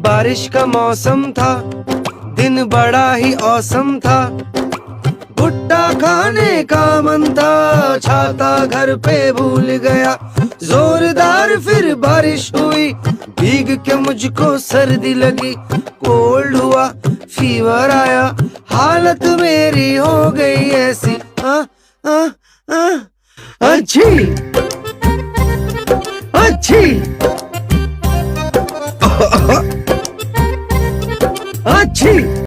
बारिश का मौसम था, दिन बड़ा ही औसम था। भुट्टा खाने का मन था, छाता घर पे भूल गया। जोरदार फिर बारिश हुई, भीग के मुझको सर्दी लगी। कोल्ड हुआ, फीवर आया, हालत मेरी हो गई ऐसी। अच्छी अच्छी